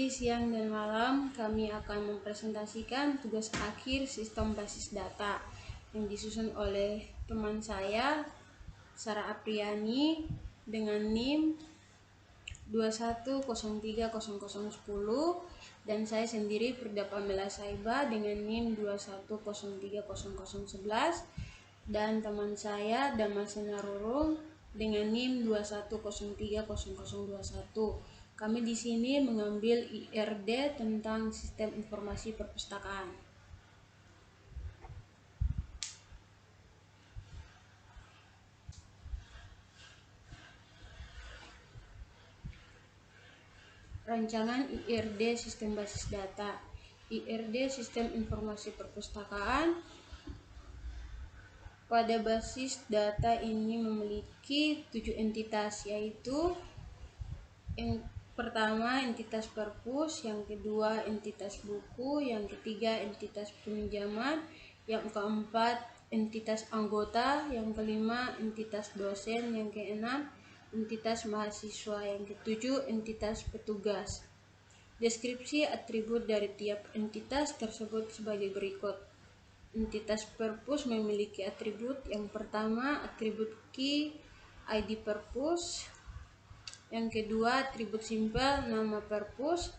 Pagi, siang, dan malam kami akan mempresentasikan tugas akhir sistem basis data yang disusun oleh teman saya, Sarah Apriani, dengan NIM 21030010, dan saya sendiri Firda Pamela Saiba dengan NIM 21030011, dan teman saya Damascena Rurung dengan NIM 21030021. Kami di sini mengambil IRD tentang Sistem Informasi Perpustakaan. Rancangan IRD Sistem Basis Data. IRD Sistem Informasi Perpustakaan. Pada basis data ini memiliki 7 entitas, yaitu yang pertama entitas perpus, yang kedua entitas buku, yang ketiga entitas peminjaman, yang keempat entitas anggota, yang kelima entitas dosen, yang keenam entitas mahasiswa, yang ketujuh entitas petugas. Deskripsi atribut dari tiap entitas tersebut sebagai berikut. Entitas perpus memiliki atribut yang pertama atribut key ID perpus, yang kedua atribut simpel nama perpus,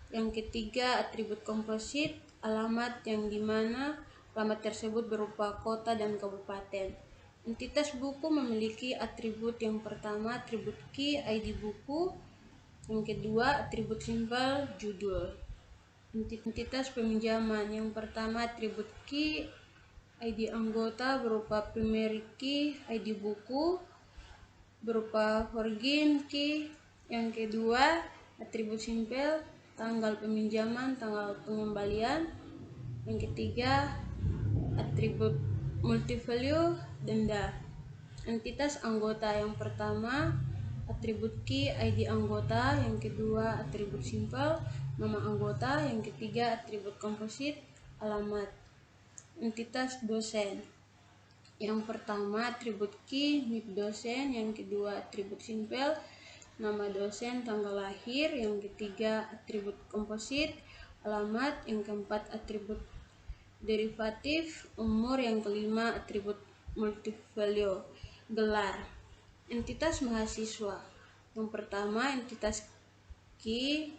yang ketiga atribut komposit alamat yang dimana alamat tersebut berupa kota dan kabupaten. Entitas buku memiliki atribut yang pertama atribut key ID buku, yang kedua atribut simpel judul. Entitas peminjaman yang pertama atribut key ID anggota berupa primary key ID buku berupa origin key, yang kedua atribut simpel tanggal peminjaman, tanggal pengembalian, yang ketiga atribut multivalue denda. Entitas anggota yang pertama atribut key ID anggota, yang kedua atribut simpel nama anggota, yang ketiga atribut komposit alamat. Entitas dosen yang pertama atribut key NIP dosen, yang kedua atribut simpel nama dosen tanggal lahir, yang ketiga atribut komposit alamat, yang keempat atribut derivatif umur, yang kelima atribut multivalue gelar. Entitas mahasiswa yang pertama entitas key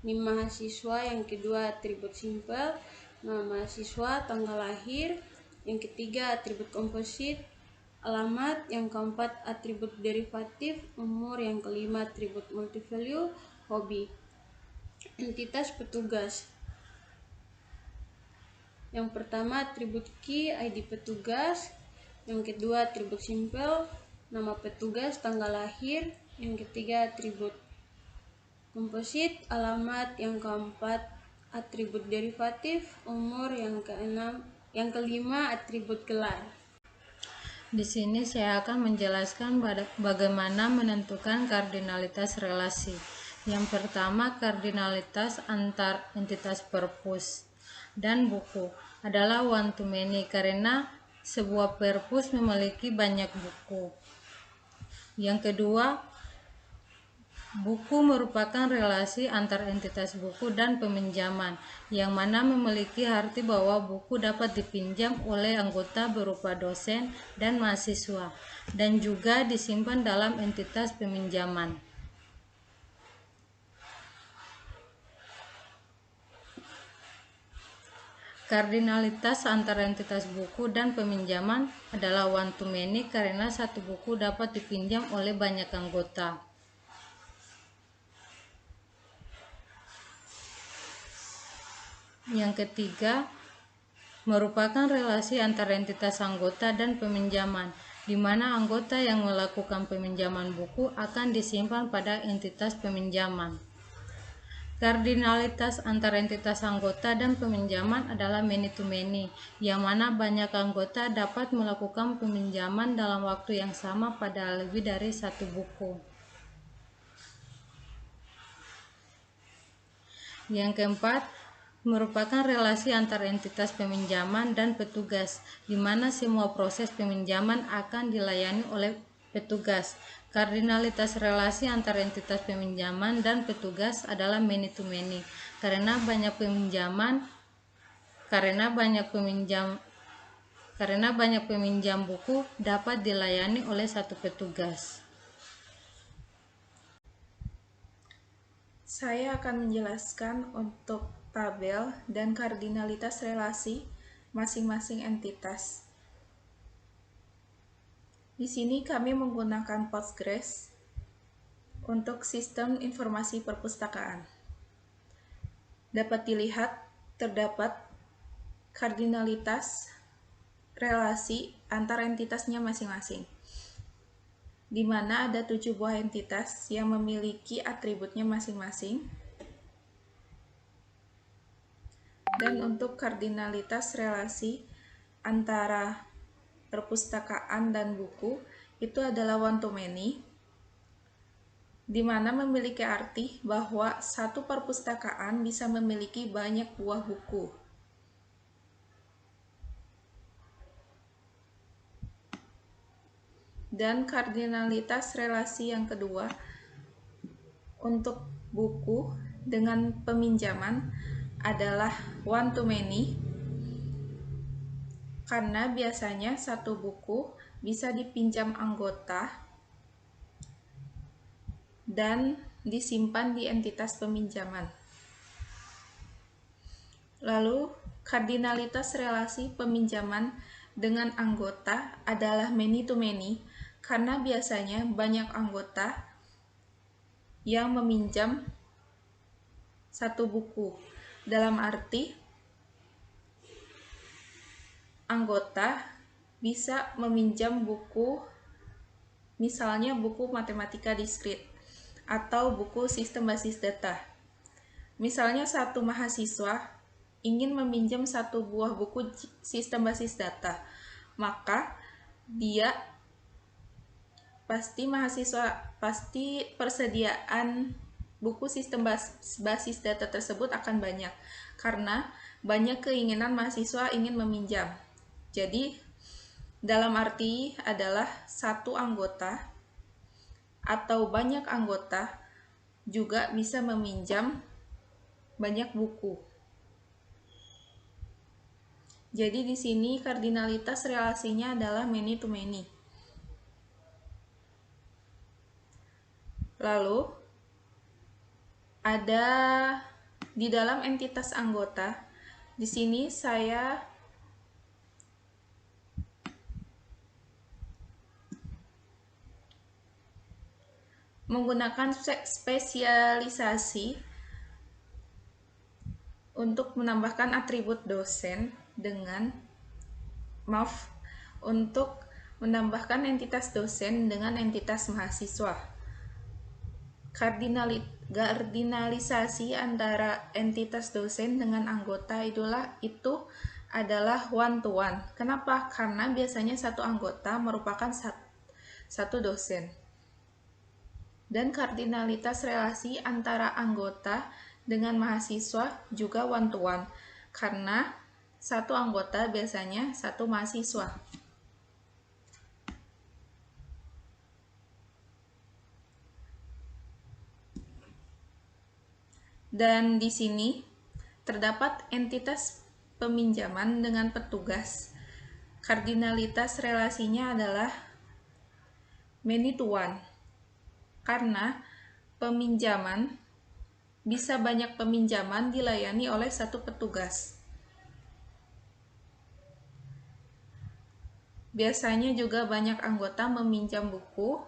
NIM mahasiswa, yang kedua atribut simpel nama mahasiswa tanggal lahir, yang ketiga atribut komposit alamat, yang keempat atribut derivatif umur, yang kelima atribut multivalue hobi. Entitas petugas yang pertama atribut key ID petugas, yang kedua atribut simpel nama petugas tanggal lahir, yang ketiga atribut komposit alamat, yang keempat atribut derivatif umur, yang kelima atribut gelar. Di sini saya akan menjelaskan bagaimana menentukan kardinalitas relasi. Yang pertama, kardinalitas antar entitas perpus dan buku adalah one to many karena sebuah perpus memiliki banyak buku. Yang kedua, buku merupakan relasi antar entitas buku dan peminjaman, yang mana memiliki arti bahwa buku dapat dipinjam oleh anggota berupa dosen dan mahasiswa, dan juga disimpan dalam entitas peminjaman. Kardinalitas antara entitas buku dan peminjaman adalah one to many karena satu buku dapat dipinjam oleh banyak anggota. Yang ketiga, merupakan relasi antara entitas anggota dan peminjaman, di mana anggota yang melakukan peminjaman buku akan disimpan pada entitas peminjaman. Kardinalitas antara entitas anggota dan peminjaman adalah many to many, yang mana banyak anggota dapat melakukan peminjaman dalam waktu yang sama pada lebih dari satu buku. Yang keempat, merupakan relasi antara entitas peminjaman dan petugas, di mana semua proses peminjaman akan dilayani oleh petugas. Kardinalitas relasi antara entitas peminjaman dan petugas adalah many to many. Karena banyak peminjam buku dapat dilayani oleh satu petugas. Saya akan menjelaskan untuk tabel dan kardinalitas relasi masing-masing entitas. Di sini kami menggunakan Postgres untuk sistem informasi perpustakaan. Dapat dilihat terdapat kardinalitas relasi antar entitasnya masing-masing, di mana ada 7 buah entitas yang memiliki atributnya masing-masing. Dan untuk kardinalitas relasi antara perpustakaan dan buku itu adalah one to many, di mana memiliki arti bahwa satu perpustakaan bisa memiliki banyak buah buku. Dan kardinalitas relasi yang kedua untuk buku dengan peminjaman adalah one to many, karena biasanya satu buku bisa dipinjam anggota dan disimpan di entitas peminjaman. Lalu, kardinalitas relasi peminjaman dengan anggota adalah many to many, karena biasanya banyak anggota yang meminjam satu buku. Dalam arti, anggota bisa meminjam buku, misalnya buku matematika diskrit atau buku sistem basis data. Misalnya satu mahasiswa ingin meminjam satu buah buku sistem basis data, maka pasti persediaan buku sistem basis data tersebut akan banyak, karena banyak keinginan mahasiswa ingin meminjam. Jadi, dalam arti adalah satu anggota atau banyak anggota juga bisa meminjam banyak buku. Jadi di sini kardinalitas relasinya adalah many to many. Lalu ada di dalam entitas anggota. Di sini saya menggunakan spesialisasi untuk menambahkan atribut dosen untuk menambahkan entitas dosen dengan entitas mahasiswa. Kardinalisasi antara entitas dosen dengan anggota itu adalah one to one. Kenapa? Karena biasanya satu anggota merupakan satu dosen. Dan kardinalitas relasi antara anggota dengan mahasiswa juga one to one, karena satu anggota biasanya satu mahasiswa. Dan di sini terdapat entitas peminjaman dengan petugas. Kardinalitas relasinya adalah many to one, karena bisa banyak peminjaman dilayani oleh satu petugas. Biasanya juga banyak anggota meminjam buku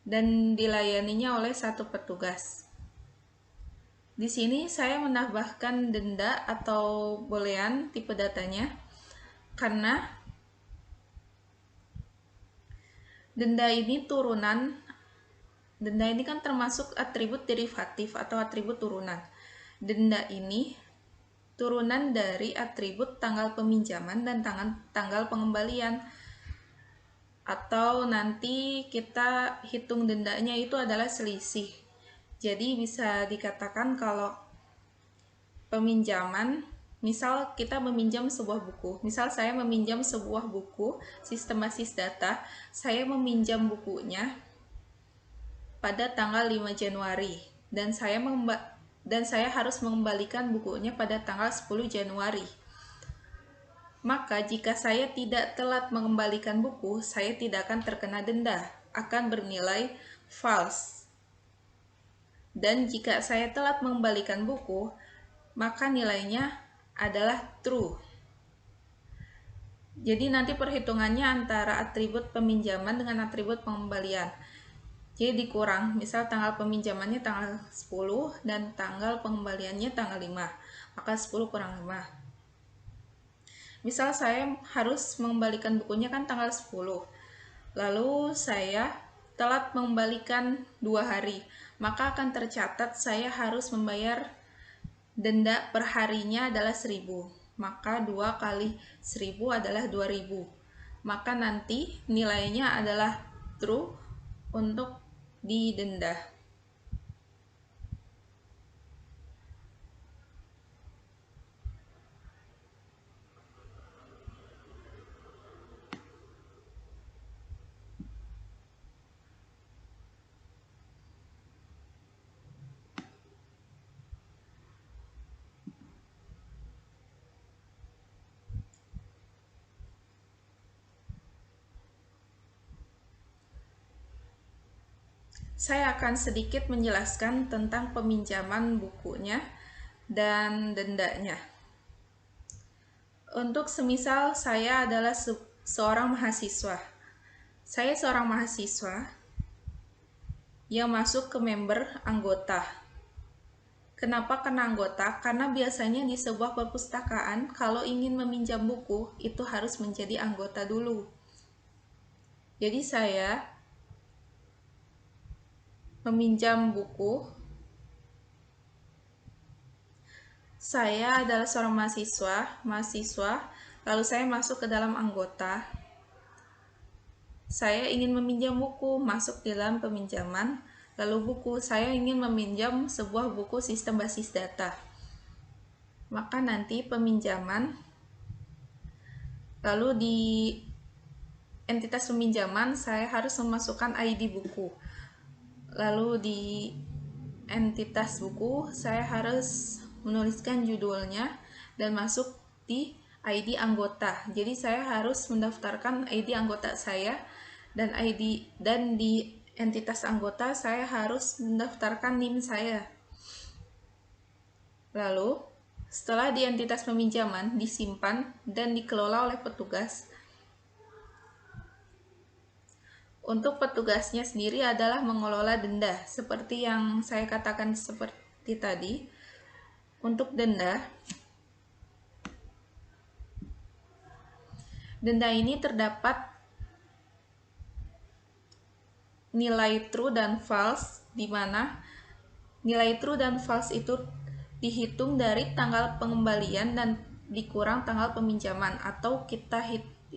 dan dilayaninya oleh satu petugas. Di sini saya menambahkan denda atau bolehan tipe datanya, karena denda ini kan termasuk atribut derivatif atau atribut turunan. Denda ini turunan dari atribut tanggal peminjaman dan tanggal pengembalian. Atau nanti kita hitung dendanya itu adalah selisih. Jadi bisa dikatakan kalau peminjaman Misal kita meminjam sebuah buku. Misal saya meminjam sebuah buku sistem basis data, saya meminjam bukunya pada tanggal 5 Januari dan saya harus mengembalikan bukunya pada tanggal 10 Januari. Maka jika saya tidak telat mengembalikan buku, saya tidak akan terkena denda, akan bernilai false. Dan jika saya telat mengembalikan buku, maka nilainya adalah true. Jadi nanti perhitungannya antara atribut peminjaman dengan atribut pengembalian. Jadi dikurang, misal tanggal peminjamannya tanggal 10 dan tanggal pengembaliannya tanggal 5. Maka 10 kurang 5. Misal saya harus mengembalikan bukunya kan tanggal 10. Lalu saya telat mengembalikan 2 hari. Maka akan tercatat saya harus membayar denda per harinya adalah 1000, maka 2 kali 1000 adalah 2000. Maka nanti nilainya adalah true untuk didenda. Saya akan sedikit menjelaskan tentang peminjaman bukunya dan dendanya. Untuk semisal saya adalah seorang mahasiswa. Saya seorang mahasiswa yang masuk ke member anggota. Kenapa kena anggota? Karena biasanya di sebuah perpustakaan, kalau ingin meminjam buku, itu harus menjadi anggota dulu. Jadi saya meminjam buku. Saya adalah seorang mahasiswa, lalu saya masuk ke dalam anggota. Saya ingin meminjam buku, masuk di dalam peminjaman, lalu buku, saya ingin meminjam sebuah buku sistem basis data. Maka nanti peminjaman, lalu di entitas peminjaman saya harus memasukkan ID buku. Lalu di entitas buku saya harus menuliskan judulnya dan masuk di ID anggota. Jadi saya harus mendaftarkan ID anggota saya dan di entitas anggota saya harus mendaftarkan NIM saya. Lalu setelah di entitas peminjaman disimpan dan dikelola oleh petugas. Untuk petugasnya sendiri adalah mengelola denda, seperti yang saya katakan seperti tadi. Untuk denda ini terdapat nilai true dan false, di mana nilai true dan false itu dihitung dari tanggal pengembalian dan dikurang tanggal peminjaman, atau kita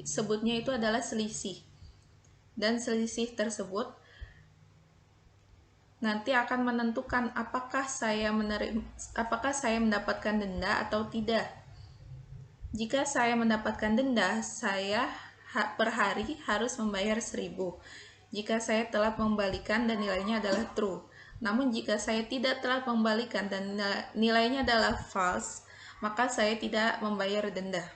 sebutnya itu adalah selisih. Dan selisih tersebut nanti akan menentukan apakah saya mendapatkan denda atau tidak. Jika saya mendapatkan denda, saya per hari harus membayar 1000. Jika saya telat mengembalikan dan nilainya adalah true. Namun jika saya tidak telat mengembalikan dan nilainya adalah false, maka saya tidak membayar denda.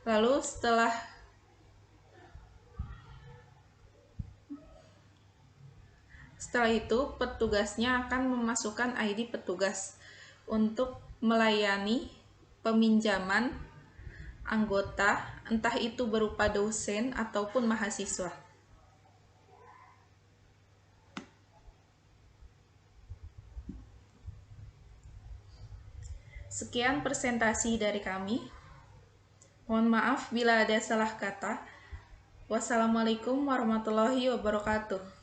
Lalu setelah itu petugasnya akan memasukkan ID petugas untuk melayani peminjaman anggota, entah itu berupa dosen ataupun mahasiswa. Sekian presentasi dari kami. Mohon maaf bila ada salah kata. Wassalamualaikum warahmatullahi wabarakatuh.